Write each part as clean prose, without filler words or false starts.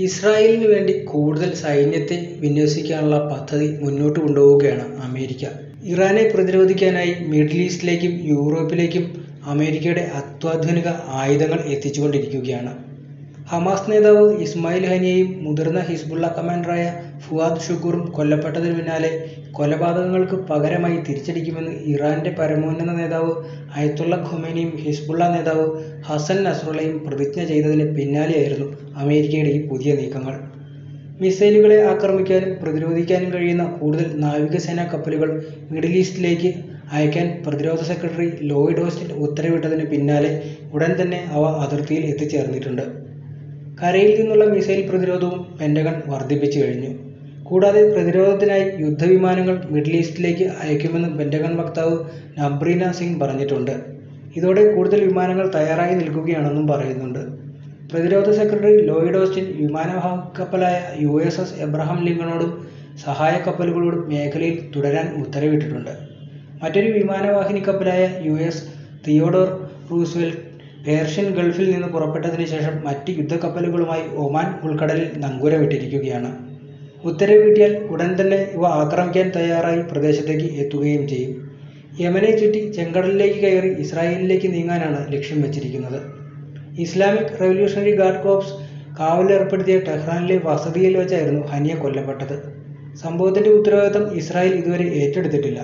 ഇസ്രായേലിന് വേണ്ടി കൂടുതൽ സൈന്യത്തെ വിന്യസിക്കാനുള്ള പദ്ധതി മുന്നോട്ട് കൊണ്ടുപോവുകയാണ് അമേരിക്ക. ഇറാനെ പ്രതിരോധിക്കാനായി മിഡിൽ ഈസ്റ്റിലേക്കും യൂറോപ്പിലേക്കും അമേരിക്കയുടെ അത്യാധുനിക ആയുധങ്ങൾ എത്തിച്ചുകൊണ്ടിരിക്കുകയാണ്. ഹമാസ് നേതാവ് ഇസ്മായിൽ ഹനിയയും മുതിർന്ന ഹിസ്ബുള്ള കമാൻഡറായ ഫുആദ് ഷുക്കൂറും കൊല്ലപ്പെട്ടതിനു പിന്നാലെ കൊലപാതകങ്ങൾക്ക് പകരമായി തിരിച്ചടിക്കുമെന്ന് ഇറാന്റെ പരമോന്നത നേതാവ് അയത്തുള്ള ഖൊമേനിയും ഹിസ്ബുള്ള നേതാവ് ഹസൻ നസ്രള്ളയും പ്രതിജ്ഞ ചെയ്തതിന് പിന്നാലെയായിരുന്നു അമേരിക്കയുടെ ഈ പുതിയ നീക്കങ്ങൾ. മിസൈലുകളെ ആക്രമിക്കാനും പ്രതിരോധിക്കാനും കഴിയുന്ന കൂടുതൽ നാവികസേനാ കപ്പലുകൾ മിഡിൽ ഈസ്റ്റിലേക്ക് അയക്കാൻ പ്രതിരോധ സെക്രട്ടറി ലോയിഡ് ഓസ്റ്റിൻ ഉത്തരവിട്ടതിന് പിന്നാലെ ഉടൻ തന്നെ അവ അതിർത്തിയിൽ എത്തിച്ചേർന്നിട്ടുണ്ട്. കരയിൽ നിന്നുള്ള മിസൈൽ പ്രതിരോധവും പെന്റഗൺ വർദ്ധിപ്പിച്ചു കഴിഞ്ഞു. കൂടാതെ പ്രതിരോധത്തിനായി യുദ്ധവിമാനങ്ങൾ മിഡിൽ ഈസ്റ്റിലേക്ക് അയക്കുമെന്ന് പെന്റഗൺ വക്താവ് നബ്രീന സിംഗ് പറഞ്ഞിട്ടുണ്ട്. ഇതോടെ കൂടുതൽ വിമാനങ്ങൾ തയ്യാറായി നിൽക്കുകയാണെന്നും പറയുന്നുണ്ട്. പ്രതിരോധ സെക്രട്ടറി ലോയിഡ് ഓസ്റ്റിൻ വിമാനവാഹക കപ്പലായ USS എബ്രഹാം ലിങ്കണോടും സഹായ കപ്പലുകളോടും മേഖലയിൽ തുടരാൻ ഉത്തരവിട്ടിട്ടുണ്ട്. മറ്റൊരു വിമാനവാഹിനി കപ്പലായ US തിയോഡോർ റൂസ്വെൽറ്റ് പേർഷ്യൻ ഗൾഫിൽ നിന്ന് പുറപ്പെട്ടതിന് ശേഷം മറ്റ് യുദ്ധക്കപ്പലുകളുമായി ഒമാൻ ഉൾക്കടലിൽ നങ്കൂരമിട്ടിരിക്കുകയാണ്. ഉത്തരവ് കിട്ടിയാൽ ഉടൻ തന്നെ ഇവ ആക്രമിക്കാൻ തയ്യാറായി പ്രദേശത്തേക്ക് എത്തുകയും ചെയ്യും. യമനെ ചുറ്റി ചെങ്കടലിലേക്ക് കയറി ഇസ്രായേലിലേക്ക് നീങ്ങാനാണ് ലക്ഷ്യം വച്ചിരിക്കുന്നത്. ഇസ്ലാമിക് റവല്യൂഷണറി ഗാർഡ് കോർപ്സ് കാവലേർപ്പെടുത്തിയ ടെഹ്റാനിലെ വസതിയിൽ വെച്ചായിരുന്നു ഹനിയ കൊല്ലപ്പെട്ടത്. സംഭവത്തിന്റെ ഉത്തരവാദിത്തം ഇസ്രായേൽ ഇതുവരെ ഏറ്റെടുത്തിട്ടില്ല.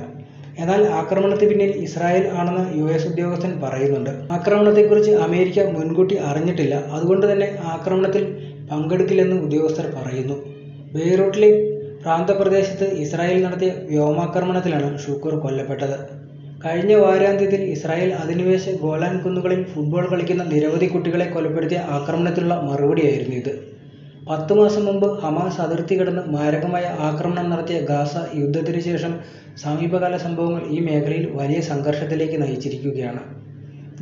എന്നാൽ ആക്രമണത്തിന് പിന്നിൽ ഇസ്രായേൽ ആണെന്ന് US ഉദ്യോഗസ്ഥൻ പറയുന്നുണ്ട്. ആക്രമണത്തെക്കുറിച്ച് അമേരിക്ക മുൻകൂട്ടി അറിഞ്ഞിട്ടില്ല, അതുകൊണ്ട് തന്നെ ആക്രമണത്തിൽ പങ്കെടുക്കില്ലെന്ന് ഉദ്യോഗസ്ഥർ പറയുന്നു. ബെയ്റൂട്ടിലെ പ്രാന്തപ്രദേശത്ത് ഇസ്രായേൽ നടത്തിയ വ്യോമാക്രമണത്തിലാണ് ഷുക്കൂർ കൊല്ലപ്പെട്ടത്. കഴിഞ്ഞ വാരാന്ത്യത്തിൽ ഇസ്രായേൽ അധിനിവേശ ഗോലാൻ കുന്നുകളിൽ ഫുട്ബോൾ കളിക്കുന്ന നിരവധി കുട്ടികളെ കൊലപ്പെടുത്തിയ ആക്രമണത്തിനുള്ള മറുപടിയായിരുന്നു ഇത്. 10 മാസം മുമ്പ് ഹമാസ് അതിർത്തി കടന്ന് മാരകമായ ആക്രമണം നടത്തിയ ഗാസ യുദ്ധത്തിനു ശേഷം സമീപകാല സംഭവങ്ങൾ ഈ മേഖലയിൽ വലിയ സംഘർഷത്തിലേക്ക് നയിച്ചിരിക്കുകയാണ്.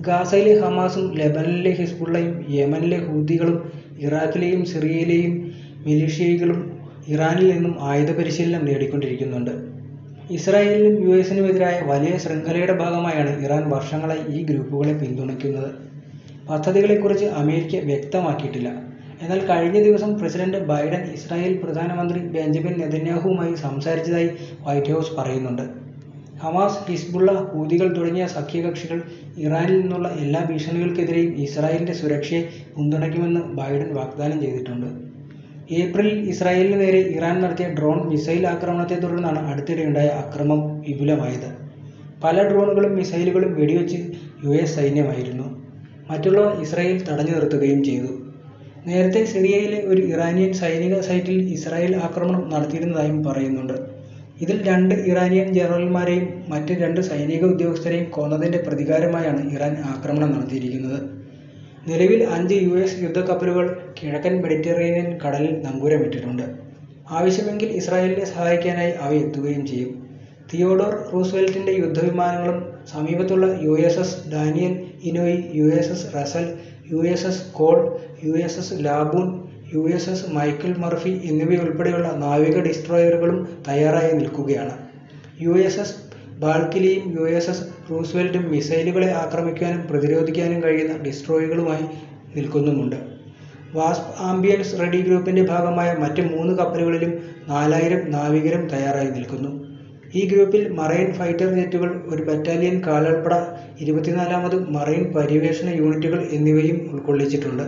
ഗാസയിലെ ഹമാസും ലെബനനിലെ ഹിസ്ബുള്ളയും യമനിലെ ഹൂതികളും ഇറാഖിലെയും സിറിയയിലെയും മിലിഷ്യകളും ഇറാനിൽ നിന്നും ആയുധ പരിശീലനം നേടിക്കൊണ്ടിരിക്കുന്നുണ്ട്. ഇസ്രായേലിനും USനും എതിരായ വലിയ ശൃംഖലയുടെ ഭാഗമായാണ് ഇറാൻ വർഷങ്ങളായി ഈ ഗ്രൂപ്പുകളെ പിന്തുണയ്ക്കുന്നത്. പദ്ധതികളെക്കുറിച്ച് അമേരിക്ക വ്യക്തമാക്കിയിട്ടില്ല. എന്നാൽ കഴിഞ്ഞ ദിവസം പ്രസിഡന്റ് ബൈഡൻ ഇസ്രായേൽ പ്രധാനമന്ത്രി ബെഞ്ചമിൻ നെതന്യാഹുവുമായി സംസാരിച്ചതായി വൈറ്റ് ഹൗസ് പറയുന്നുണ്ട്. ഹമാസ്, ഹിസ്ബുള്ള, ഹൂതികൾ തുടങ്ങിയ സഖ്യകക്ഷികൾ ഇറാനിൽ നിന്നുള്ള എല്ലാ ഭീഷണികൾക്കെതിരെയും ഇസ്രായേലിന്റെ സുരക്ഷയെ പിന്തുണയ്ക്കുമെന്ന് ബൈഡൻ വാഗ്ദാനം ചെയ്തിട്ടുണ്ട്. ഏപ്രിലിൽ ഇസ്രായേലിന് നേരെ ഇറാൻ നടത്തിയ ഡ്രോൺ മിസൈൽ ആക്രമണത്തെ തുടർന്നാണ് അടുത്തിടെയുണ്ടായ അക്രമം വിപുലമായത്. പല ഡ്രോണുകളും മിസൈലുകളും വെടിവെച്ച് US സൈന്യമായിരുന്നു. മറ്റുള്ളവ ഇസ്രായേൽ തടഞ്ഞു നിർത്തുകയും ചെയ്തു. നേരത്തെ സിറിയയിലെ ഒരു ഇറാനിയൻ സൈനിക സൈറ്റിൽ ഇസ്രായേൽ ആക്രമണം നടത്തിയിരുന്നതായും പറയുന്നുണ്ട്. ഇതിൽ 2 ഇറാനിയൻ ജനറൽമാരെയും മറ്റ് 2 സൈനിക ഉദ്യോഗസ്ഥരെയും കൊന്നതിന്റെ പ്രതികാരമായാണ് ഇറാൻ ആക്രമണം നടത്തിയിരിക്കുന്നത്. നിലവിൽ 5 US യുദ്ധക്കപ്പലുകൾ കിഴക്കൻ മെഡിറ്ററേനിയൻ കടലിൽ നങ്കൂരമിട്ടിട്ടുണ്ട്. ആവശ്യമെങ്കിൽ ഇസ്രായേലിനെ സഹായിക്കാനായി അവ എത്തുകയും ചെയ്യും. തിയോഡോർ റൂസ്വെൽറ്റിന്റെ യുദ്ധവിമാനങ്ങളും സമീപത്തുള്ള USS Daniel Inouye, USS Russell, USS Cole, USS Laboon, USS Michael Murphy എന്നിവയുൾപ്പെടെയുള്ള നാവിക ഡിസ്ട്രോയറുകളും തയ്യാറായി നിൽക്കുകയാണ്. USS ബാൾക്കിലിയും USS റൂസ്വെൽറ്റും മിസൈലുകളെ ആക്രമിക്കാനും പ്രതിരോധിക്കാനും കഴിയുന്ന ഡിസ്ട്രോയറുകളുമായി നിൽക്കുന്നുമുണ്ട്. വാസ്പ് ആംബിയൻസ് റെഡി ഗ്രൂപ്പിന്റെ ഭാഗമായ മറ്റ് 3 കപ്പലുകളിലും 4000 നാവികരും തയ്യാറായി നിൽക്കുന്നു. ഈ ഗ്രൂപ്പിൽ മറൈൻ ഫൈറ്റർ ജെറ്റുകൾ, ഒരു ബറ്റാലിയൻ കാലാൾപ്പട, 24ാമത് മറൈൻ പര്യവേഷണ യൂണിറ്റുകൾ എന്നിവയും ഉൾക്കൊള്ളിച്ചിട്ടുണ്ട്.